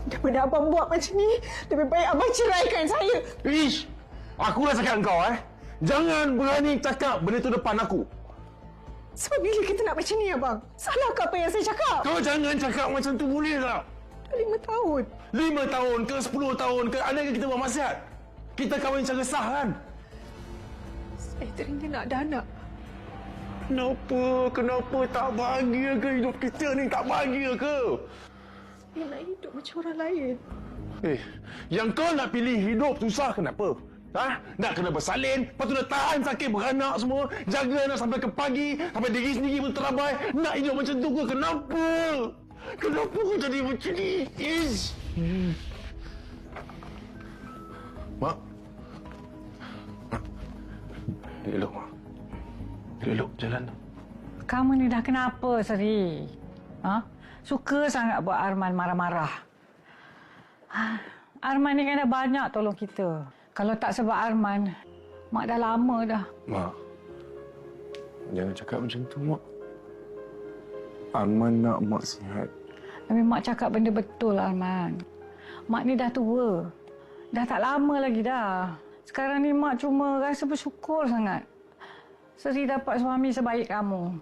Daripada abang buat macam ni, lebih baik abang ceraikan saya. Ish! Aku dah cakap kau, Jangan berani cakap benda tu depan aku. Sebab bila kita nak macam ni, abang? Salahkah apa yang saya cakap? Kau jangan cakap macam tu, boleh tak? 5 tahun. 5 tahun ke 10 tahun ke, adakah kita buat maksiat? Kita kahwin secara sah, kan? Saya teringin nak ada anak. Kenapa tak bahagia ke hidup kita ni? Tak bahagia ke? Saya nak hidup macam orang lain. Yang kau nak pilih hidup susah kenapa? Nak kena bersalin, lepas tu dah tahan sakit beranak semua, jaga anak sampai ke pagi, sampai diri sendiri pun terabai. Nak hidup macam tu ke? Kenapa? Kenapa kau jadi macam ni? Mak. Elok, Mak. Elok jalan. Kamu ni dah kenapa, Seri? Suka sangat buat Arman marah-marah. Arman ni kan dah banyak tolong kita. Kalau tak sebab Arman, Mak dah lama dah. Mak, jangan cakap macam tu, Mak. Arman nak Mak sihat. Tapi Mak cakap benda betul, Arman. Mak ni dah tua. Dah tak lama lagi dah. Sekarang ni Mak cuma rasa bersyukur sangat. Seri dapat suami sebaik kamu.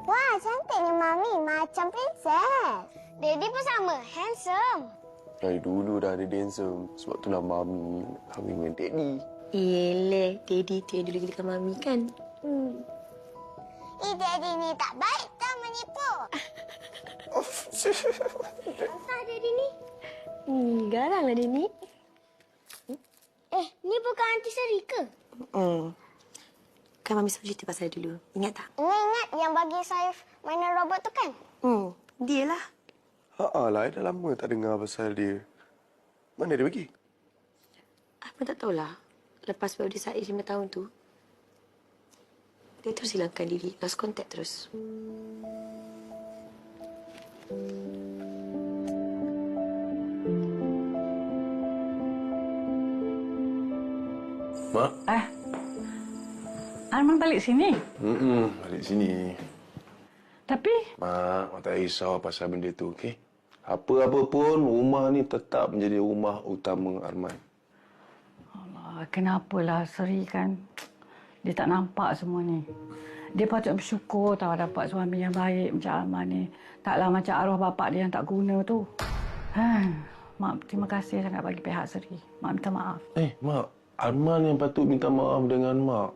Wah, cantiknya Mami. Macam princess. Daddy pun sama. Handsome. Dari dulu dah ada handsome. Sebab itulah Mami kahwin dengan Daddy. Yelah, Daddy tu yang dulu gilikan Mami kan? Daddy ni tak baik tau menipu. Apa Daddy ni? Garang lah dia ni. Ni bukan Aunty Seri ke? Kan Mami selalu cerita pasal dulu. Ingat tak? Ingat yang bagi saya mainan robot tu kan? Dia lah. Lah, dah lama tak dengar pasal dia. Mana dia pergi? Apa tak tahulah. Lepas birthday Said 5 tahun tu, dia terus hilangkan diri. Lost contact terus. Mak? Arman balik sini. Balik sini. Tapi, Mak tak risau pasal benda tu, okey? Apa-apa pun, rumah ni tetap menjadi rumah utama Arman. Allah, kenapalah Seri kan? Dia tak nampak semua ni. Dia patut bersyukur tahu dapat suami yang baik macam Arman ni. Taklah macam arwah bapak dia yang tak guna tu. Mak, terima kasih sangat bagi pihak Seri. Mak minta maaf. Mak, Arman yang patut minta maaf dengan Mak.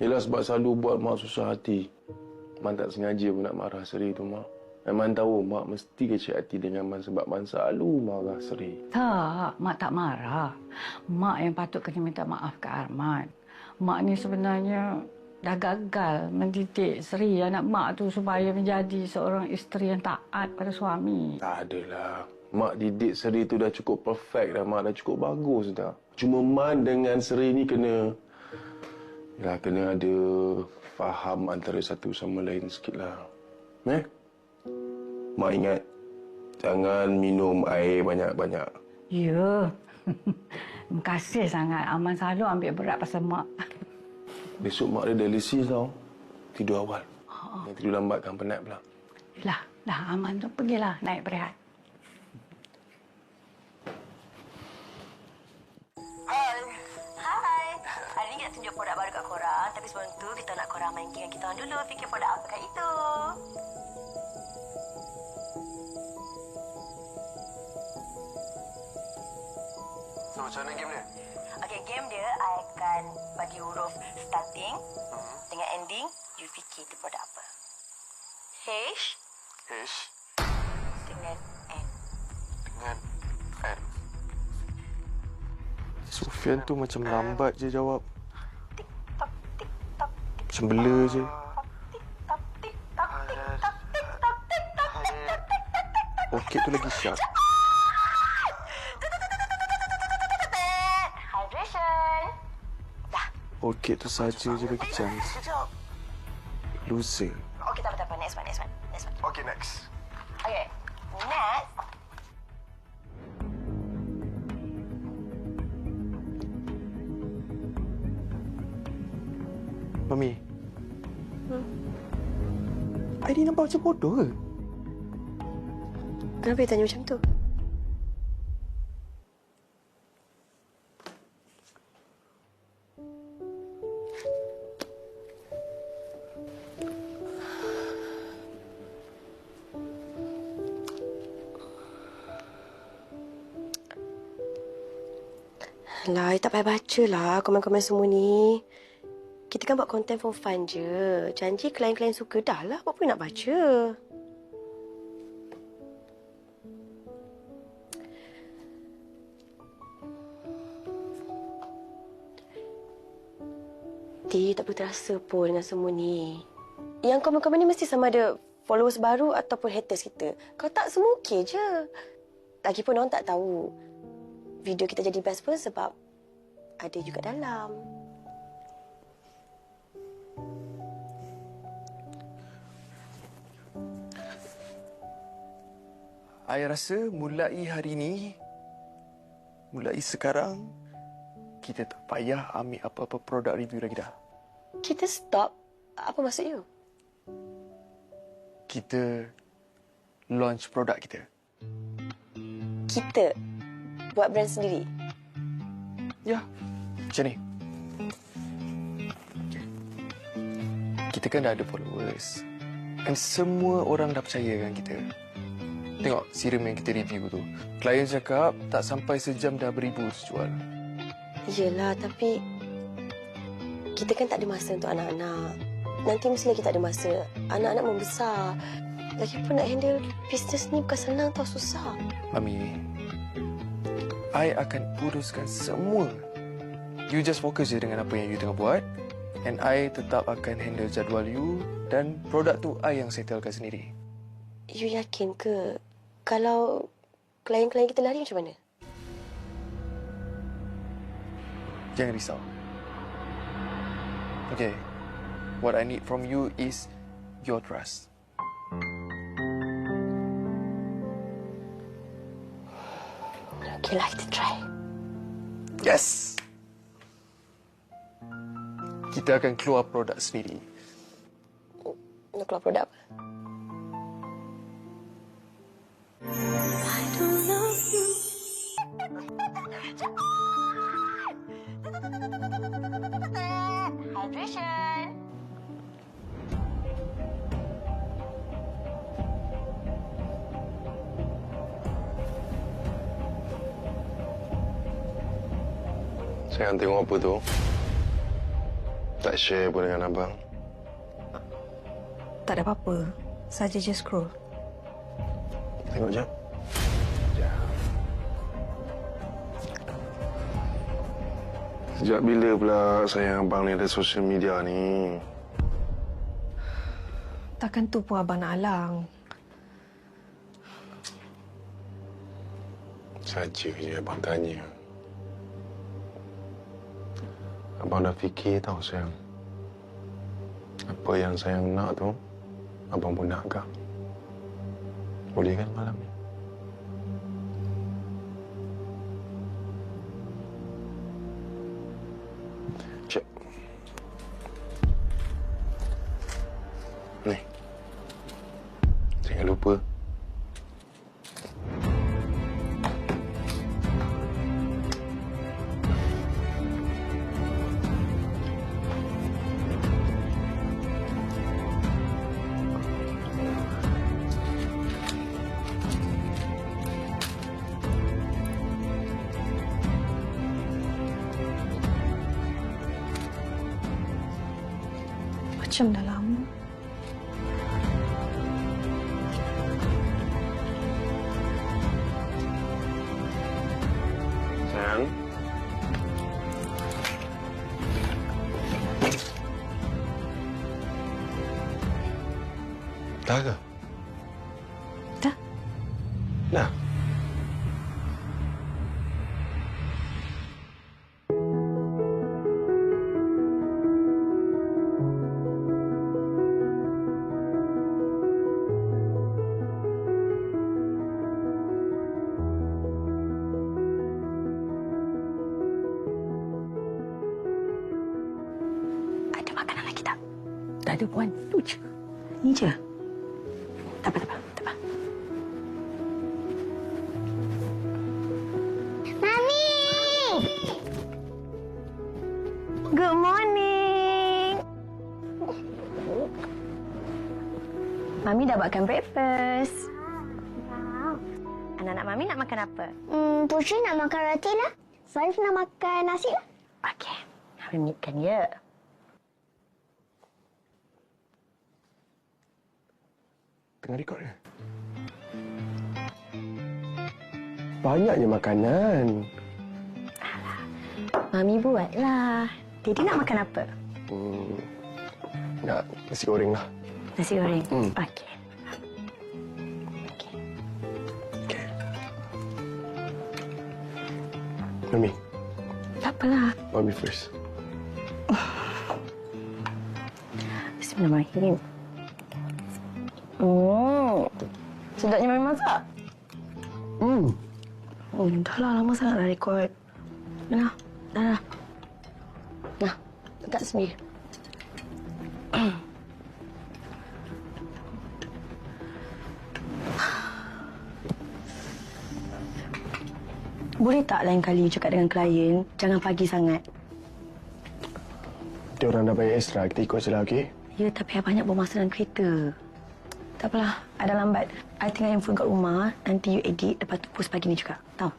Yelah sebab selalu buat Mak susah hati. Mak tak sengaja pun nak marah Seri tu, Mak. Mak tahu Mak mesti kecil hati dengan Mak sebab Mak selalu marah Seri. Tak, Mak tak marah. Mak yang patut kena minta maaf ke Arman. Mak ni sebenarnya dah gagal mendidik Seri, anak Mak tu supaya menjadi seorang isteri yang taat pada suami. Tak adalah. Mak didik Seri tu dah cukup perfect dah, Mak dah cukup bagus dah. Cuma Man dengan Seri ni kena ada faham antara satu sama lain sikitlah. Mak ingat, jangan minum air banyak-banyak. Ya. Terima kasih sangat. Aman selalu ambil berat pasal Mak. Besok Mak ada dialisis tau. Tidur awal. Yang tidur lambat kan penat pula. Dah Aman tu pergilah naik berehat. Tapi sebelum tu, kita nak korang main game kita orang dulu. Fikir produk apa kat itu. So, macam mana game dia? Okey, game dia, I akan bagi huruf starting dengan ending. You fikir itu produk apa. H H dengan N. dengan N. Sufian tu macam lambat je jawab. Tik-tok, tik-tok, Macam bela je. tik-tok, tik-tok, tik-tok, tik-tok, tik-tok, tik-tok. Okey tu lagi syak. Hydration. Dah. Okey tu saja je lagi chance. Tutup. Loser. Okey, tak apa. Next one. Okey, next. Okay, next. Mami. Aini nampak macam bodoh ke? Kenapa dia tanya macam tu? Lah, tak payah baca lah komen-komen semua ni. Kita kan buat konten for fun je. Janji klien-klien suka dah lah. Apa pun nak baca. Tak perlu terasa pun dengan semua ni. Yang komen-komen ni mesti sama ada followers baru ataupun haters kita. Kalau tak, semua okey je. Lagipun orang tak tahu video kita jadi best pun sebab ada juga dalam. I rasa mulai hari ni, mulai sekarang, kita tak payah ambil apa-apa produk review lagi dah. Kita stop? Apa maksud you? Kita launch produk kita. Kita buat brand sendiri? Ya, macam ni. Okay. Kita kan dah ada followers. Dan semua orang dah percaya dengan kita. Tengok serum yang kita review tu. Klien cakap tak sampai sejam dah beribu terjual. Yelah, tapi kita kan tak ada masa untuk anak-anak. Nanti mesti lagi tak ada masa. Anak-anak membesar. Lagipun nak handle bisnes ni bukan senang tau, susah. Mami, I akan uruskan semua. You just fokus je dengan apa yang you tengah buat. And I tetap akan handle jadual you. Dan produk tu I yang settlekan sendiri. You yakin ke? Kalau klien-klien kita lari macam mana? Jangan risau. Okay. What I need from you is your trust. Okay lah, kita try. Yes! Kita akan keluar produk sendiri. Nak keluar produk apa? Hydration. Sayang tengok apa tu? Tak share pun dengan abang. Tak ada apa-apa. Saja je scroll. Tengok jap. Sejak bila pula sayang abang ni ada social media ni? Takkan tu pun abang nak halang. Saja je abang tanya. Abang dah fikir tau sayang. Apa yang sayang nak tu, abang pun nak kah? Boleh kan malam ni? Cik. Ni. Jangan lupa. Macam dah lama. Sayang. Dah ke? Dah. Dah. Ada makanan lagi tak? Tak ada, Puan. Tu je. Ni je. Tak apa, tak apa. Tak apa. Mami! Good morning. Mami dah buatkan breakfast. Anak-anak Mami nak makan apa? Putri nak makan roti lah. Zarif nak makan nasi lah. Okey. Ambilkan ya. Tengah rekod ke? Banyaknya makanan. Mami buatlah. Daddy nak makan apa? Nak nasi goreng lah. Nasi goreng. Okey. Okay. Mami, Tak apalah. Mami first. Bismillahirrahmanirrahim. Sedapnya Mami masak. Dah lah, lama sangat dah rekod. Dah. Nah, letak sendiri. Boleh tak lain kali cakap dengan klien, jangan pagi sangat. Dia orang dah bayar extra, kita ikut je lah, okey? Ya, tapi I banyak buang masa dalam kereta. Tak apalah, I dah lambat. I tinggal handphone kat rumah, nanti you edit, lepas tu post pagi ni juga. Tahu?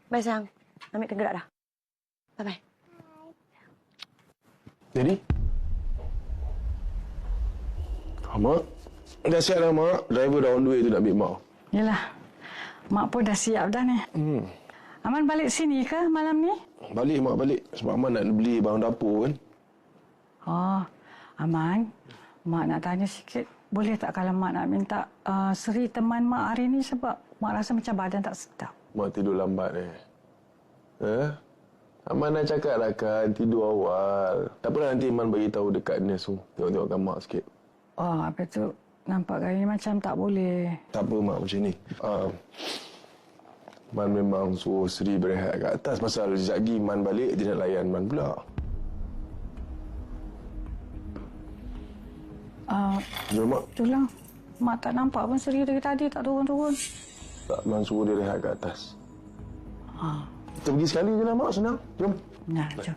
Bye, sayang. Ambil tergerak dah. Bye-bye. Jadi? Mak? Dah siap dah, Mak. Driver dah on the way tu nak ambil Mak. Yelah, Mak pun dah siap dah ni. Aman balik sini ke malam ni? Balik, Mak, balik. Sebab Mak nak beli barang dapur kan. Oh, Aman. Mak nak tanya sikit. Boleh tak kalau Mak nak minta Seri teman Mak hari ni sebab Mak rasa macam badan tak sedap. Mak tidur lambat Aman dah cakap dah kan, tidur awal. Tak apalah nanti Iman bagi tahu dekat nurse tu. Tengok-tengokkan Mak sikit. Oh, apa tu? Nampak gaya ni macam tak boleh. Tak apa, Mak, macam ni. Man memang suruh Seri berehat kat atas pasal sekejap lagi Man balik, dia nak layan Man pula. Jom, Mak. Itulah. Mak tak nampak pun Seri dari tadi tak turun-turun. Tak, Man suruh dia rehat kat atas. Kita pergi sekali je lah, Mak. Senang. Jom. Nah, jom.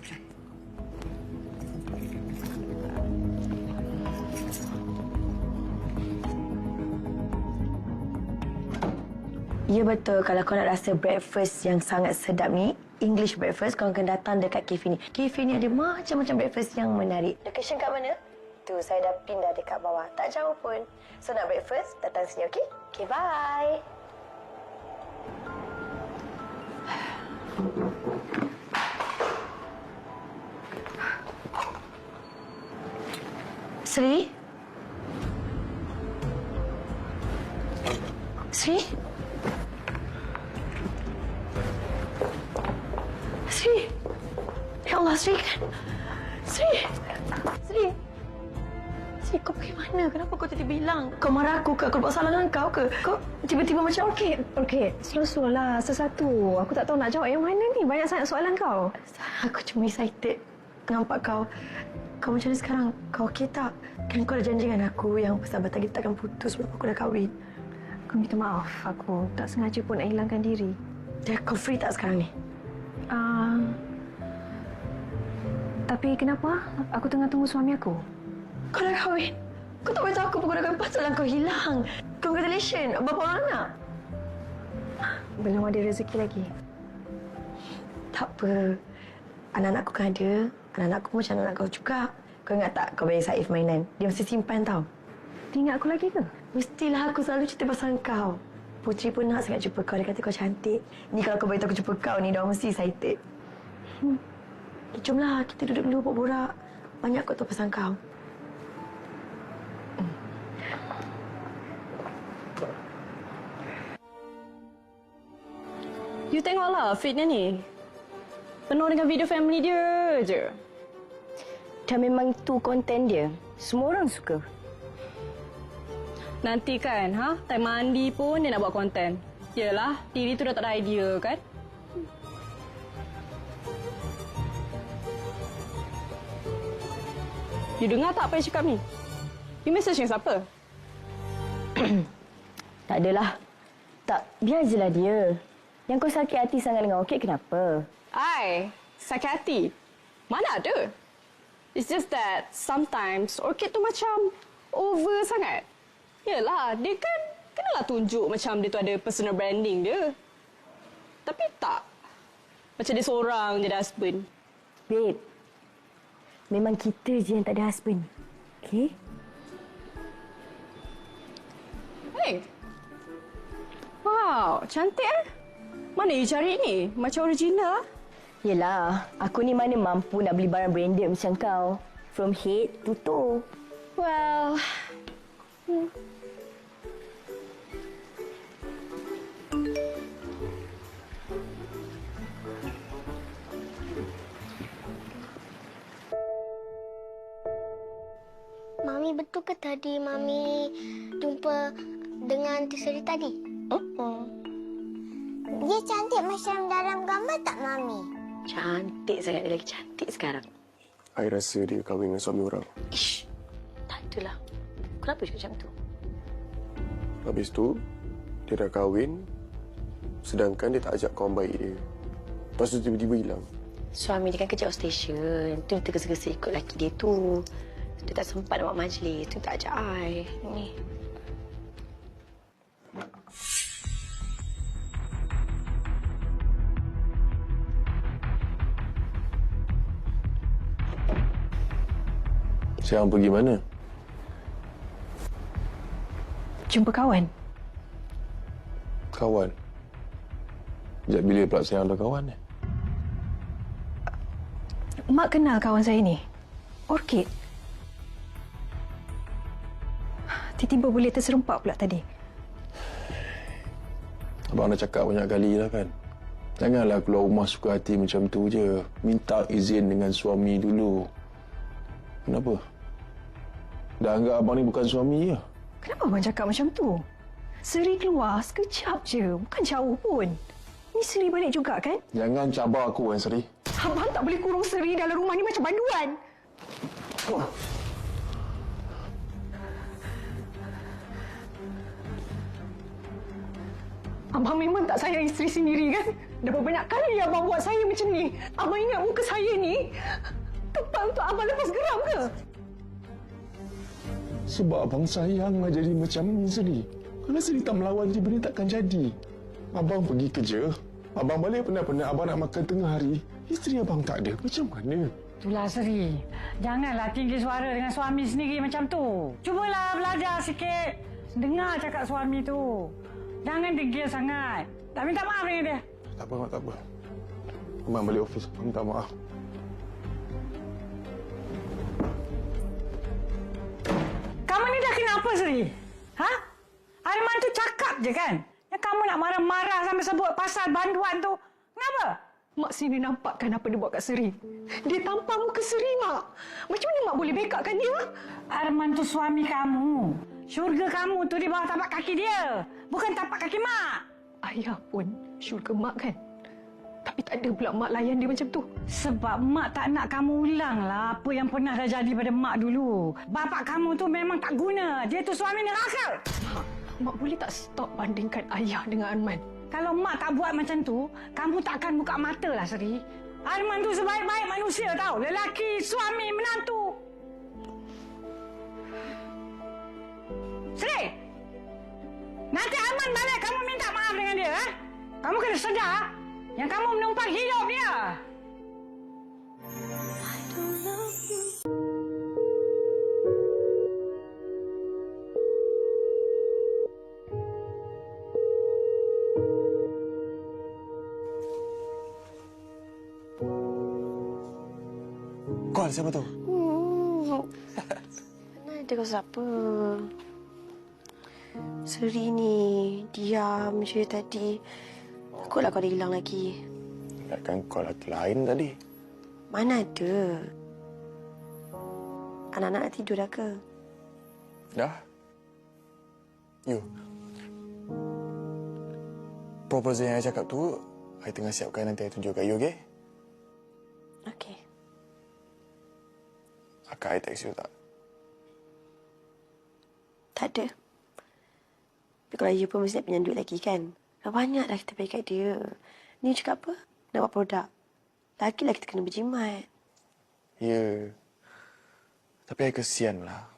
Ya betul, kalau kau nak rasa breakfast yang sangat sedap ni, English breakfast, kau akan datang dekat kafe ni. Kafe ni ada macam-macam breakfast yang menarik. Location kat mana? Tu, saya dah pindah dekat bawah. Tak jauh pun. So, nak breakfast, datang sini, okey? Okey, bye. Sri? Sri? Sri? Ya Allah, Sri kan? Sri? Sri? Sri, kau pergi mana? Kenapa kau tiba-tiba hilang? Kau marah aku ke? Kau buat salah dengan kau ke? Kau tiba-tiba macam... Okey. Slow-slow lah. Satu-satu. Aku tak tahu nak jawab yang mana ni. Banyak sangat soalan kau. Aku cuma excited nampak kau. Kau macam ni sekarang? Kau okey tak? Kan kau dah janji dengan aku yang persahabatan kita takkan putus sebab aku dah kahwin. Aku minta maaf. Aku tak sengaja pun nak hilangkan diri. Dah kau free tak sekarang ni? Tapi kenapa? Aku tengah tunggu suami aku. Kau dah kahwin? Kau tak beritahu aku pun kau dah kahwin. Pasal kau hilang. Congratulations. Berapa orang anak? Belum ada rezeki lagi. Tak apa. Anak-anakku kan ada. Anak aku macam anak kau juga. Kau ingat tak kau bagi Saif mainan? Dia mesti simpan tau. Dia ingat aku lagi ke? Mestilah aku selalu cerita pasal kau. Putri pun nak sangat jumpa kau. Dia kata kau cantik. Ni kalau kau beritahu aku jumpa kau ni, dia orang mesti excited. Jomlah, kita duduk dulu borak-borak. Banyak kau tahu pasal kau. You tengoklah fitnya ni. Penuh dengan video family dia je. Dan memang itu konten dia. Semua orang suka. Nanti kan, time mandi pun dia nak buat konten. Yelah, diri tu dah tak ada idea kan? You dengar tak apa yang cakap ni? You message dengan siapa? Tak adalah. Tak, biar je lah dia. Yang kau sakit hati sangat dengan Orchid kenapa? I sakit hati. Mana ada? It's just that sometimes Orchid tu macam over sangat. Yelah, dia kan kenalah tunjuk macam dia tu ada personal branding dia. Tapi tak. Macam dia seorang je ada husband. Babe, memang kita je yang tak ada husband. Okay? Hey. Wow, cantik eh. Mana you cari ni? Macam original. Yelah, aku ni mana mampu nak beli barang branded macam kau. From head to toe. Well, Mami, betul ke tadi Mami jumpa dengan Aunty Seri tadi? Dia cantik macam dalam gambar tak, Mami? Cantik sangat. Dia lagi cantik sekarang. I rasa dia kahwin dengan suami orang. Ish, tak adalah. Kenapa cakap macam tu? Habis tu, dia dah kahwin. Sedangkan dia tak ajak kawan baik dia. Lepas tu tiba-tiba hilang. Suami dia kan kerja outstation. Tu dia tergesa-gesa ikut lelaki dia tu. Dia tak sempat nak buat majlis. Tu tak ajak I. Ni. Siang pergi mana? Jumpa kawan. Kawan. Sejak bila pula Siang ada kawan ni? Mak kenal kawan saya ni. Orchid. Tiba-tiba boleh terserempak pula tadi. Abang dah cakap banyak kali lah kan. Janganlah keluar rumah suka hati macam tu je. Minta izin dengan suami dulu. Kenapa? Dah anggap abang ni bukan suami je. Kenapa abang cakap macam tu? Seri keluar sekejap je. Bukan jauh pun. Ni Seri balik juga kan? Jangan cabar aku, Wan Seri. Abang tak boleh kurung Seri dalam rumah ni macam banduan. Abang memang tak sayang isteri sendiri kan? Dah berbanyak kali abang buat saya macam ni. Abang ingat muka saya ni tempat untuk abang lepas geram ke? Sebab abang sayang lah jadi macam ni, Seri. Kalau Seri tak melawan, benda takkan jadi. Abang pergi kerja. Abang balik penat-penat, abang nak makan tengah hari. Isteri abang tak ada. Macam mana? Itulah Seri. Janganlah tinggi suara dengan suami sendiri macam tu. Cubalah belajar sikit. Dengar cakap suami tu. Jangan degil sangat. Tak minta maaf dengan dia. Tak apa, Mak, tak apa. Abang balik ofis. Abang minta maaf. Kamu ni dah kenapa, Seri? Ha? Arman tu cakap je kan? Yang kamu nak marah-marah sampai sebut pasal banduan tu. Kenapa? Mak sini nampakkan apa dia buat kat Seri. Dia tampar muka Seri, Mak. Macam mana Mak boleh bekakkan dia? Arman tu suami kamu. Syurga kamu tu di bawah tapak kaki dia. Bukan tapak kaki Mak. Ayah pun syurga Mak kan? Tapi tak ada pula Mak layan dia macam tu. Sebab Mak tak nak kamu ulang lah apa yang pernah dah jadi pada Mak dulu. Bapak kamu tu memang tak guna. Dia tu suami neraka. Mak boleh tak stop bandingkan ayah dengan Arman? Kalau Mak tak buat macam tu, kamu takkan buka mata lah, Seri. Arman tu sebaik-baik manusia tau. Lelaki, suami, menantu. Seri! Nanti Arman balik, kamu minta maaf dengan dia. Kamu kena sedar yang kamu menumpang hidup dia. Jual siapa tu? Mana ada kau siapa? Seri ni diam je tadi. Takutlah kau dah hilang lagi. Takkan kau lelaki lain tadi. Mana ada? Anak-anak nak tidur dah ke? Dah? You. Proposal yang I cakap tu, I tengah siapkan, nanti I tunjuk kat you, okey? Okey. Akak I text you tak? Tak ada. Tapi kalau you pun mesti nak pinjam duit lagi kan? Dah banyak dah kita bagi kat dia. Ni cakap apa? Nak buat produk. Lagi-lagi kita kena berjimat. Ya. Tapi I kesian lah.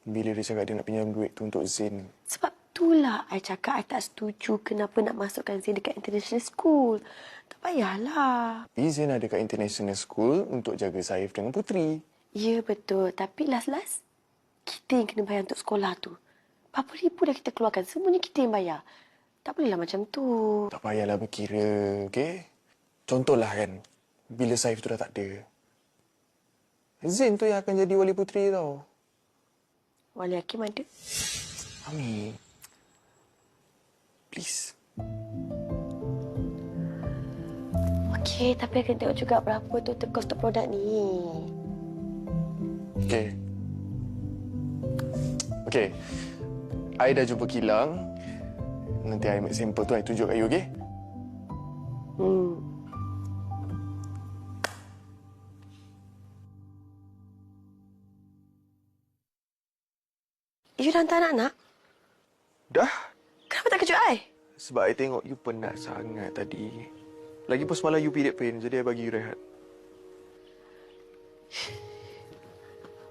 Bila dia cakap dia nak pinjam duit tu untuk Zain. Sebab itulah I cakap I tak setuju kenapa nak masukkan Zain dekat international school. Tak payahlah. Tapi Zain ada kat international school untuk jaga Saif dengan Putri. Ya, betul. Tapi last-last, kita yang kena bayar untuk sekolah tu. Berapa ribu dah kita keluarkan. Semuanya kita yang bayar. Tak bolehlah macam tu. Tak payahlah berkira, okey? Contohlah kan, bila Saif tu dah tak ada. Zain tu yang akan jadi wali puteri tau. Wali Hakim ada. Mami. Please. Okey, tapi akan tengok juga berapa tu kos untuk produk ni. Okey. Okey. I dah jumpa kilang. Nanti I ambil sampel tu, I tunjuk kat you, okey? You dah hantar anak-anak? Dah. Kenapa tak kejut I? Sebab I tengok you penat sangat tadi. Lagipun semalam you period pain, jadi I bagi you rehat.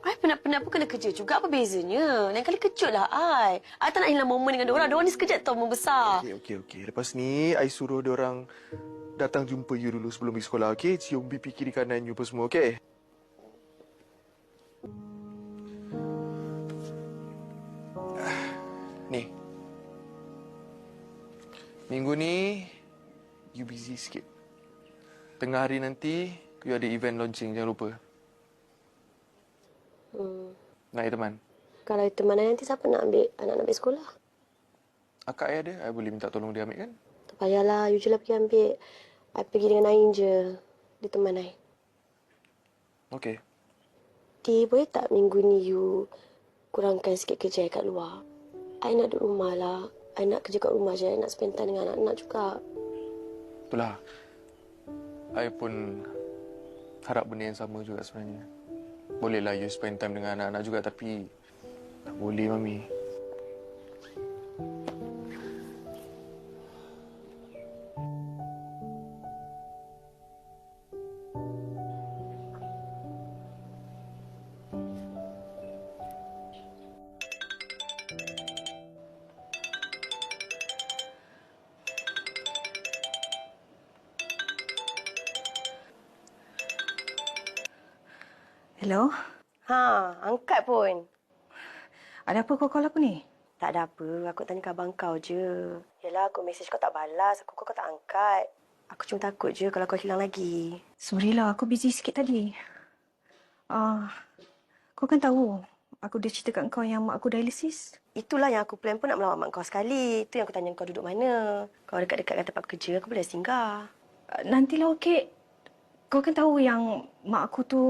I penat-penat pun kena kerja juga. Apa bezanya? Lain kali kejutlah I. I tak nak hilang momen dengan diorang. Diorang ni sekejap tau membesar. Okey. Lepas ni, I suruh diorang datang jumpa you dulu sebelum pergi sekolah, okey? Cium pipi kiri kanan you apa semua, okey? Ni. Minggu ni, you busy sikit. Tengah hari nanti, you ada event launching, jangan lupa. Nak I teman? Kalau itu mana nanti siapa nak ambil anak-anak ambil sekolah? Akak I ada, I boleh minta tolong dia ambil kan? Tak payahlah, you je lah pergi ambil. I pergi dengan Ain je. Dia teman I. Okey. Di, boleh tak minggu ni you kurangkan sikit kerja I kat luar? I nak duduk rumah lah. I nak kerja kat rumah je. I nak spend time dengan anak-anak juga. Itulah. I pun harap benda yang sama juga sebenarnya. Bolehlah you spend time dengan anak-anak juga, tapi tak boleh, Mami. Hello? Ha, angkat pun. Ada apa kau call aku ni? Tak ada apa. Aku tanya khabar kau je. Yelah, aku mesej kau tak balas. Aku kau tak angkat. Aku cuma takut je kalau kau hilang lagi. Sorry lah, aku busy sikit tadi. Kau kan tahu, aku dah cerita kat kau yang mak aku dialisis. Itulah yang aku plan pun nak melawat mak kau sekali. Itu yang aku tanya kau duduk mana. Kau dekat-dekat dengan tempat kerja, aku boleh singgah. Nantilah okey. Kau kan tahu yang mak aku tu,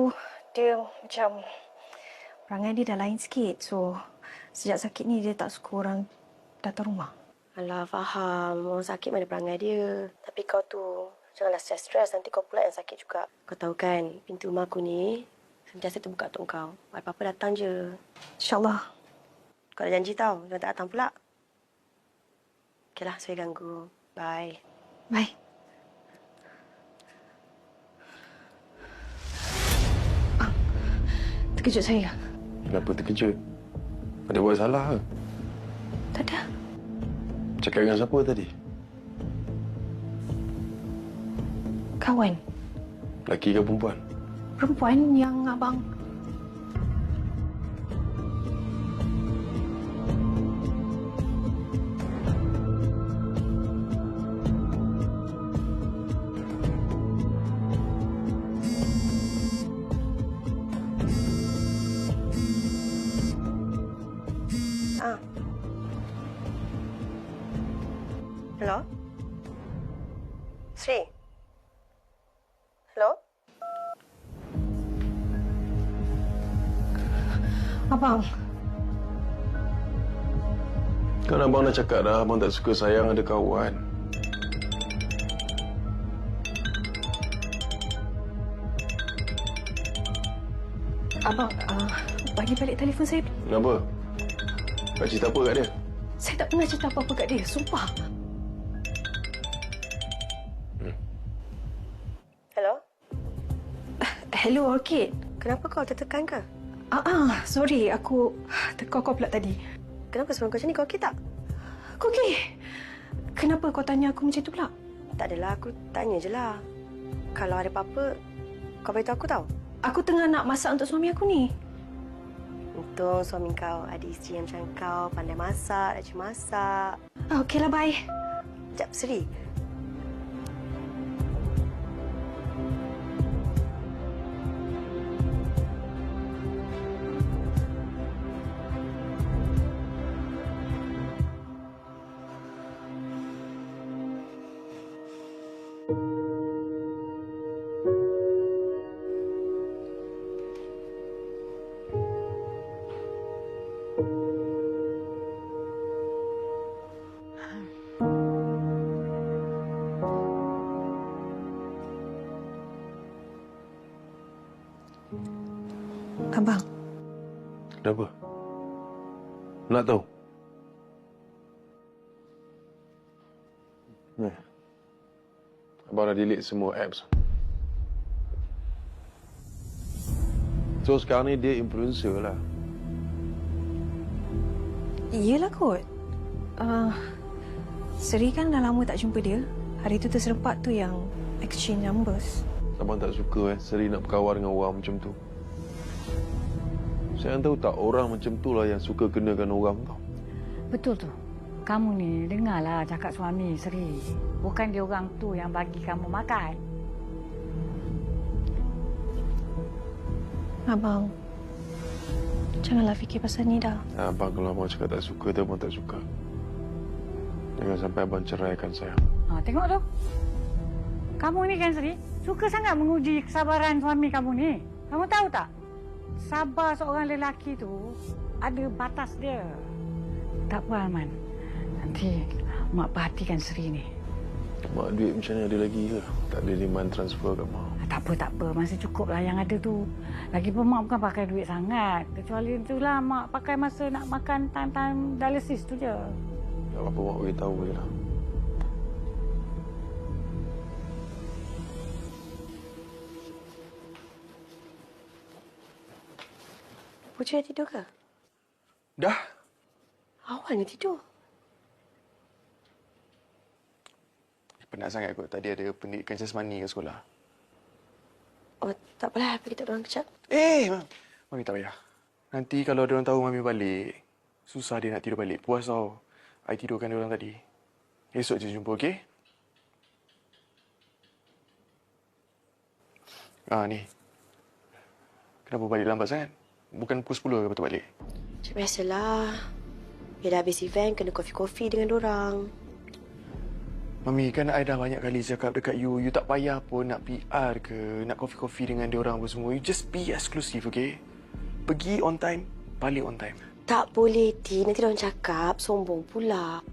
dia macam perangai dia dah lain sikit. So, sejak sakit ni dia tak suka orang datang rumah. Alah, faham. Orang sakit mana perangai dia. Tapi kau tu, janganlah stres-stres. Nanti kau pula yang sakit juga. Kau tahu kan, pintu rumah aku ni sentiasa terbuka untuk kau. Apa-apa datang je. InsyaAllah. Kau dah janji tau, jangan tak datang pula. Okeylah, saya ganggu. Bye. Bye. Terkejut saya. Kenapa terkejut? Ada buat salah ke? Tak ada. Cakap dengan siapa tadi? Kawan. Lelaki ke perempuan? Perempuan yang abang... Hello? Sri? Hello? Abang, Kan abang dah cakap dah, abang tak suka sayang ada kawan. abang, bagi balik telefon saya. Kenapa? Tak cerita apa kat dia? Saya tak pernah cerita apa-apa kat dia, sumpah. Hello? Hello, Orchid. Kenapa kau tertekan ke? Sorry, aku tekau kau pula tadi. Kenapa sebelum kau macam ni? Kau okey tak? Kau okey? Kenapa kau tanya aku macam tu pula? Tak adalah, aku tanya je lah. Kalau ada apa-apa, kau beritahu aku tau. Aku tengah nak masak untuk suami aku ni. Untung suami kau ada isteri yang macam kau, pandai masak, rajin masak. Okeylah, bye. Sekejap, Seri. Abang, Kenapa? Nak tahu? Abang dah delete semua apps. So sekarang ni dia influencer lah. iyalah kot. Seri kan dah lama tak jumpa dia. Hari tu terserempak tu yang exchange numbers. Abang tak suka Seri nak berkawan dengan orang macam tu. Saya tahu tak, orang macam tu lah yang suka kenakan orang tau. Betul tu. Kamu ni dengarlah cakap suami Seri. Bukan dia orang tu yang bagi kamu makan. Abang, janganlah fikir pasal ni dah. Abang kalau abang cakap tak suka, tu abang tak suka. Jangan sampai abang ceraikan saya. Tengok tu. Kamu ni kan Seri, suka sangat menguji kesabaran suami kamu ni. Kamu tahu tak? Sabar seorang lelaki tu ada batas dia. Tak apa, Arman. Nanti Mak perhatikan Seri ni. Mak duit macam ni ada lagi ke? Tak ada demand transfer kat Mak. Tak apa. Masih cukup lah yang ada tu. Lagipun Mak bukan pakai duit sangat. Kecuali itulah Mak pakai masa nak makan time-time dialysis tu je. Tak apa-apa, Mak beritahu je lah. Putri dah tidur ke? Dah. Awalnya tidur. Penat sangat kot. Tadi ada pendidikan jasmani kat sekolah. Oh, tak apalah. Pergi tak dorang kejap. Mami tak payah. Nanti kalau dia orang tahu Mami balik, susah dia nak tidur balik. Puas tau. I tidurkan dia orang tadi. Esok je jumpa, okey? Ni. Kenapa balik lambat sangat? Bukan pukul 10 ke betul balik? Macam biasalah. Bila dah habis event, kena kopi-kopi dengan dorang. Mami, kan I dah banyak kali cakap dekat you, you tak payah pun nak PR ke, nak kopi-kopi dengan dia orang apa semua. You just be exclusive, okay? Pergi on time, balik on time. Tak boleh, Ti. Nanti dorang cakap sombong pula.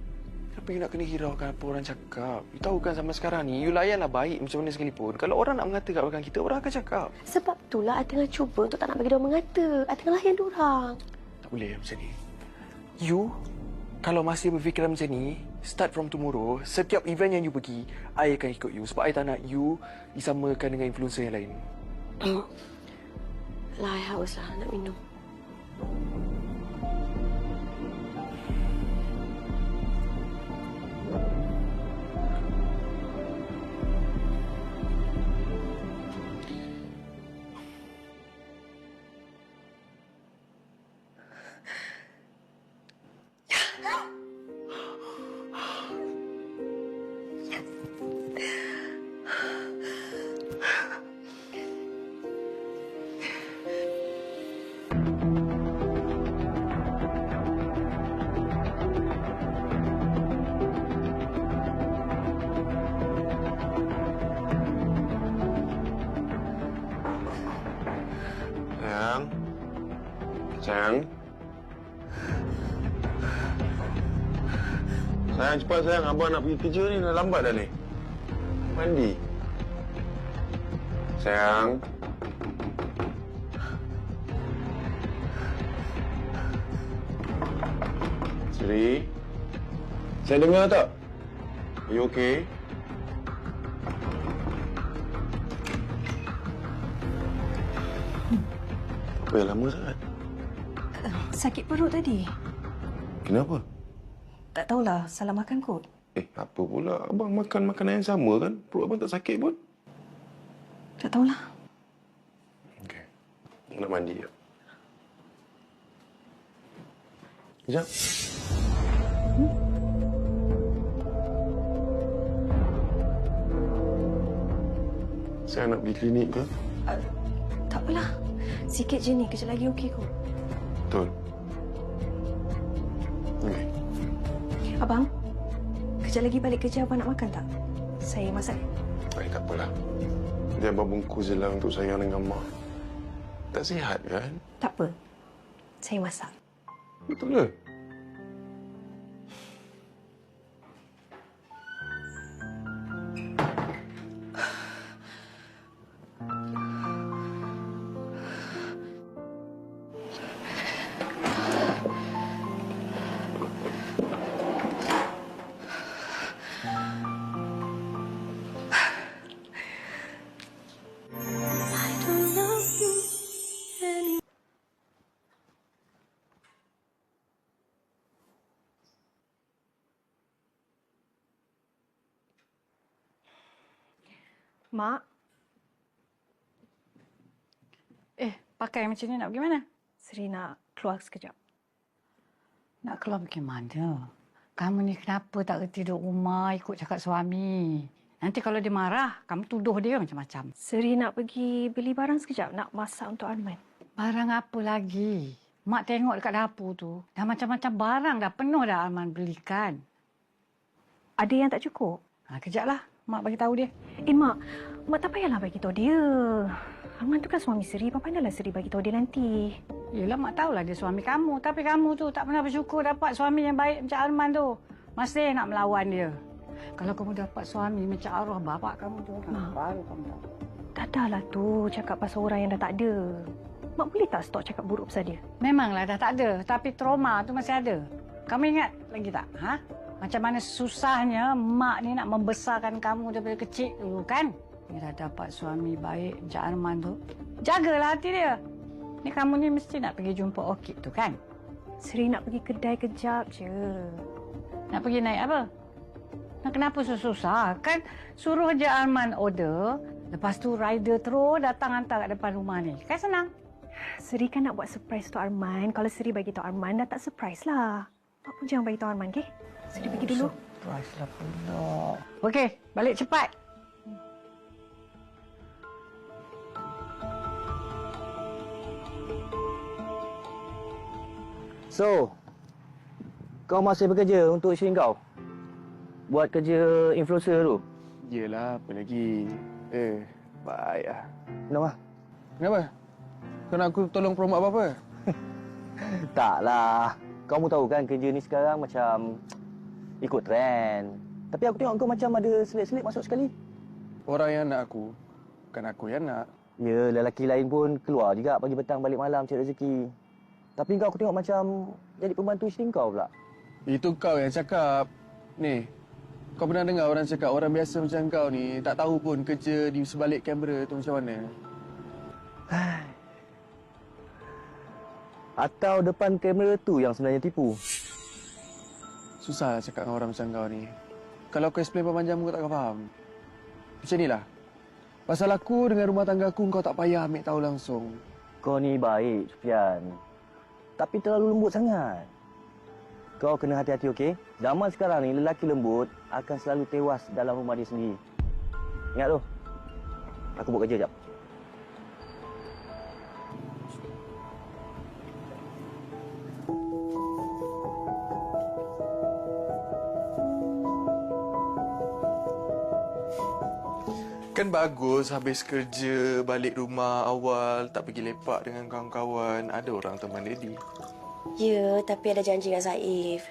Kenapa you nak kena hiraukan apa orang cakap? You tahu kan zaman sekarang ni, you layanlah baik macam mana sekalipun. Kalau orang nak mengata kat belakang kita, orang akan cakap. Sebab itulah I tengah cuba untuk tak nak bagi dorang mengata. I tengah layan dorang. Tak boleh macam ni. You, kalau masih berfikiran macam ni, start from tomorrow, setiap event yang you pergi, I akan ikut you. Sebab I tak nak you disamakan dengan influencer yang lain. Lah, I haus lah nak minum. Sayang. Sayang, cepat sayang. Abang nak pergi kerja ni. Dah lambat dah ni. Mandi. Sayang. Sri. Saya dengar tak? Are you okay? Apa yang lama sangat? Sakit perut tadi. Kenapa? Tak tahulah, salah makan kot. Apa pula? Abang makan makanan yang sama kan? Perut abang tak sakit pun? Tak tahulah. Okey. Nak mandi ya? Sekejap. Saya nak pergi klinik ke? Tak apalah. Sikit je ni, kejap lagi okey kot. Betul. Okey. Abang, kejap lagi balik kerja abang nak makan tak? Saya masak. Tak apalah. Dia abang bungkus je lah untuk sayang dengan mak. Tak sihat kan? Tak apa. Saya masak. Betul ke? Mak, Pakai macam ni nak pergi mana? Seri nak keluar sekejap. Nak keluar pergi mana? Kamu ni kenapa tak reti duduk rumah ikut cakap suami? Nanti kalau dia marah, kamu tuduh dia macam-macam. Seri nak pergi beli barang sekejap. Nak masak untuk Arman. Barang apa lagi? Mak tengok dekat dapur tu. Dah macam-macam barang dah penuh dah Arman belikan. Ada yang tak cukup? Kejaplah. Mak bagi tahu dia. Mak. Mak tak payahlah bagi tahu dia. Arman tu kan suami Seri. Pandailah Seri bagi tahu dia nanti. Yelah, Mak tahulah dia suami kamu. Tapi kamu tu tak pernah bersyukur dapat suami yang baik macam Arman tu. Masih nak melawan dia. Kalau kamu dapat suami macam arwah bapak kamu tu, baru kamu dapat. Tak adalah tu cakap pasal orang yang dah tak ada. Mak boleh tak stop cakap buruk pasal dia? Memanglah dah tak ada. Tapi trauma tu masih ada. Kamu ingat lagi tak? Macam mana susahnya mak ni nak membesarkan kamu daripada kecil dulu kan? Ni dah dapat suami baik macam Arman tu. Jagalah hati dia. Ni kamu ni mesti nak pergi jumpa Orchid tu kan? Seri nak pergi kedai kejap je. Nak pergi naik apa? Nak kenapa susah? Kan suruh je Arman order. Lepas tu rider terus datang hantar kat depan rumah ni. Kan senang. Seri kan nak buat surprise untuk Arman. Kalau Seri bagi tahu Arman dah tak surprise lah. Mak pun jangan bagi tahu Arman, okey? Seri pergi dulu. Surprise lah pula. Okey, balik cepat. So, kau masih bekerja untuk isteri kau? Buat kerja influencer tu? Yelah, apa lagi? Baik lah. Kenapa? Kenapa? Kau nak aku tolong promote apa-apa? Taklah. Kamu tahu kan kerja ni sekarang macam ikut trend. Tapi aku tengok kau macam ada selit-selit masuk sekali. Orang yang nak aku, bukan aku yang nak. Ya, lelaki lain pun keluar juga pagi petang balik malam cari rezeki. Tapi kau aku tengok macam jadi pembantu isteri kau pula. Itu kau yang cakap. Ni, kau pernah dengar orang cakap orang biasa macam kau ni tak tahu pun kerja di sebalik kamera tu macam mana? Atau depan kamera tu yang sebenarnya tipu? Susah cakap dengan orang macam kau ni. Kalau aku explain panjang kau takkan faham. Macam inilah. Pasal aku dengan rumah tangga aku kau tak payah ambil tahu langsung. Kau ni baik, Sufian. Tapi terlalu lembut sangat. Kau kena hati-hati, okey? Zaman sekarang ni, lelaki lembut akan selalu tewas dalam rumah dia sendiri. Ingat tu. Aku buat kerja jap. Kan bagus habis kerja, balik rumah awal, tak pergi lepak dengan kawan-kawan. Ada orang teman Daddy. Ya, tapi ada janji dengan Saif.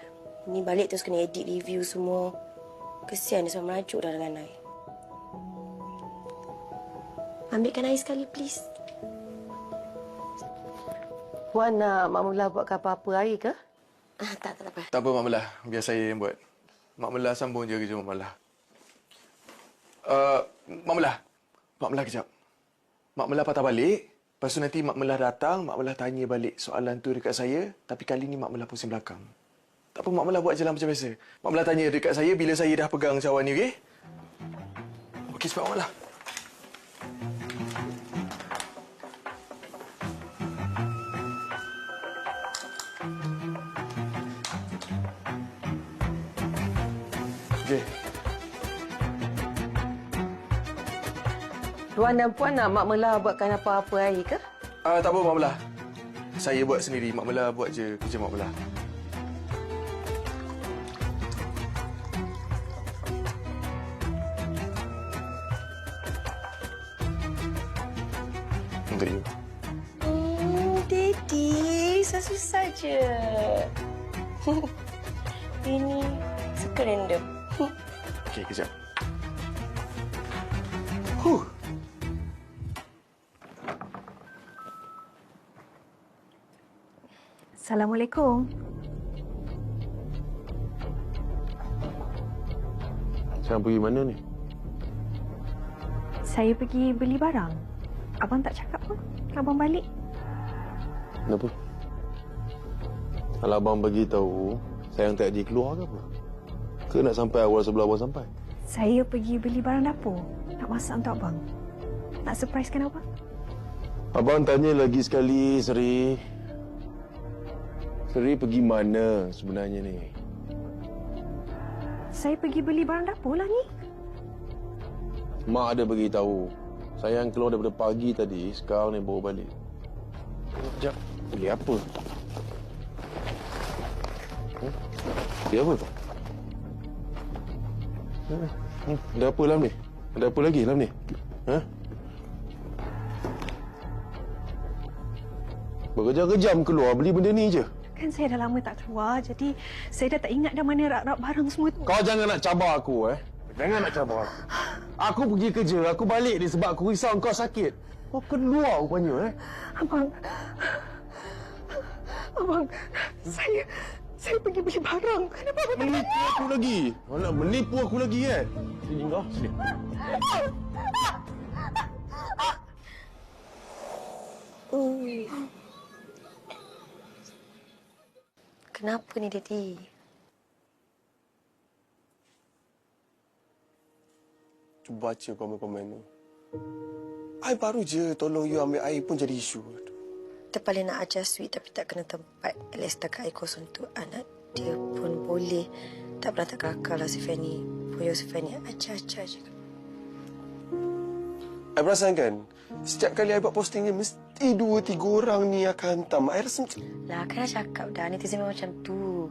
Ni balik terus kena edit review semua. Kesian dia sama merajuk dah dengan I. Ambilkan air sekali, please. Puan nak Mak Mula buatkan apa-apa air ke? Tak apa. Tak apa, Mak Melah. Biar saya yang buat. Mak Melah sambung je kerja Mak Melah. Mak Melah kejap. Mak Melah patah balik. Lepas tu nanti Mak Melah datang, Mak Melah tanya balik soalan tu dekat saya. Tapi kali ni Mak Melah pusing belakang. Tak apa, Mak Melah buat je lah macam biasa. Mak Melah tanya dekat saya bila saya dah pegang cawan ni, okey? Okey, sebab Mak Melah. Okey. Tuan dan Puan nak Mak Mela buatkan apa-apa air ke? Tak apa, Mak Melah. Saya buat sendiri. Mak Melah buat je kerja Mak Melah. Untuk you. Daddy, susah-susah je. Ini suka random. Okey, kejap. Assalamualaikum. Sekarang pergi mana ni? Saya pergi beli barang. Abang tak cakap pun. Abang balik. Kenapa? Kalau abang bagi tahu, sayang tak dia keluar ke apa? Ke nak sampai awal sebelum abang sampai? Saya pergi beli barang dapur. Nak masak untuk abang. Nak surprisekan abang. Abang tanya lagi sekali, Seri. Seri pergi mana sebenarnya ni? Saya pergi beli barang dapur lah ni. Mak ada bagi tahu. Sayang keluar daripada pagi tadi, sekarang ni bawa balik. Sekejap. Beli apa? Beli apa? Ada apa dalam ni? Ada apa lagi dalam ni? Ha? Berkejam-kejam keluar beli benda ni je. Kan saya dah lama tak keluar, jadi saya dah tak ingat dah mana rak-rak barang semua tu. Kau jangan nak cabar aku, Jangan nak cabar aku. Aku pergi kerja, aku balik ni sebab aku risau kau sakit. Kau keluar rupanya, Abang, saya pergi beli barang. Kenapa abang tak Menipu aku lagi. Kau nak menipu aku lagi, Sini kau, sini. Kenapa ni, Daddy? Cuba baca komen-komen tu. I baru je tolong you ambil air pun jadi isu. Kita paling nak ajar sweet tapi tak kena tempat. At least setakat air kosong tu anak dia pun boleh. Tak pernah tak kakak lah si Fanny. Poyo si Fanny ajar-ajar je. I perasan kan, setiap kali I buat posting ni, mesti 2-3 orang ni akan hantam. I rasa macam... Lah, kan dah cakap dah. Netizen memang macam tu.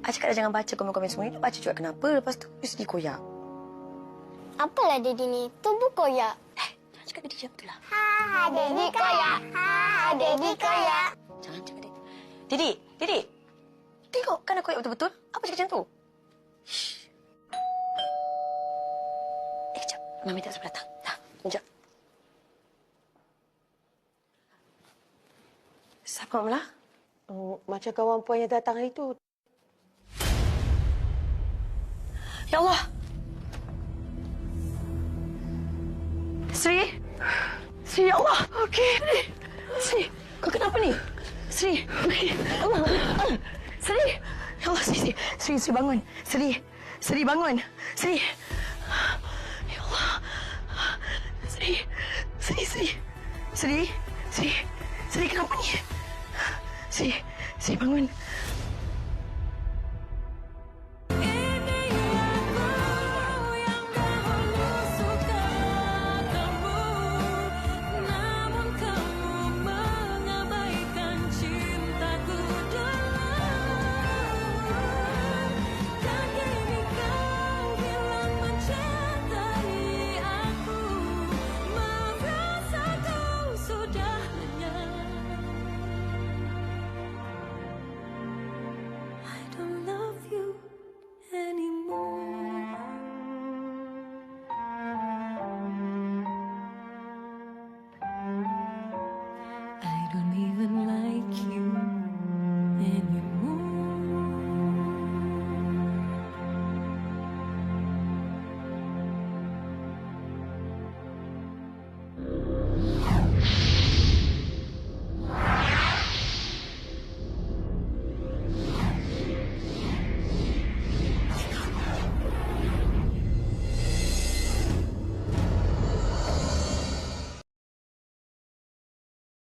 I cakap dah jangan baca komen-komen semua ni. Baca juga kenapa. Lepas tu, you sedih koyak. Apalah Daddy ni? Tubuh koyak. Jangan cakap Daddy macam tu lah. Ha, Daddy koyak. Ha, Daddy koyak. Jangan cakap Daddy. Daddy. Tengok, kan aku koyak betul-betul. Apa cakap macam tu? Shh. Kejap. Mami tak sempat datang. Dah, kejap. Siapa Mak Mela? Macam kawan Puan yang datang hari tu. Ya Allah! Sri! Sri, ya Allah! Okey. Sri, kau kenapa ni? Sri, okey. Allah. Sri! Ya Allah, Sri bangun. Sri bangun. Sri! Ya Allah. Sri, kenapa ni? Sri bangun.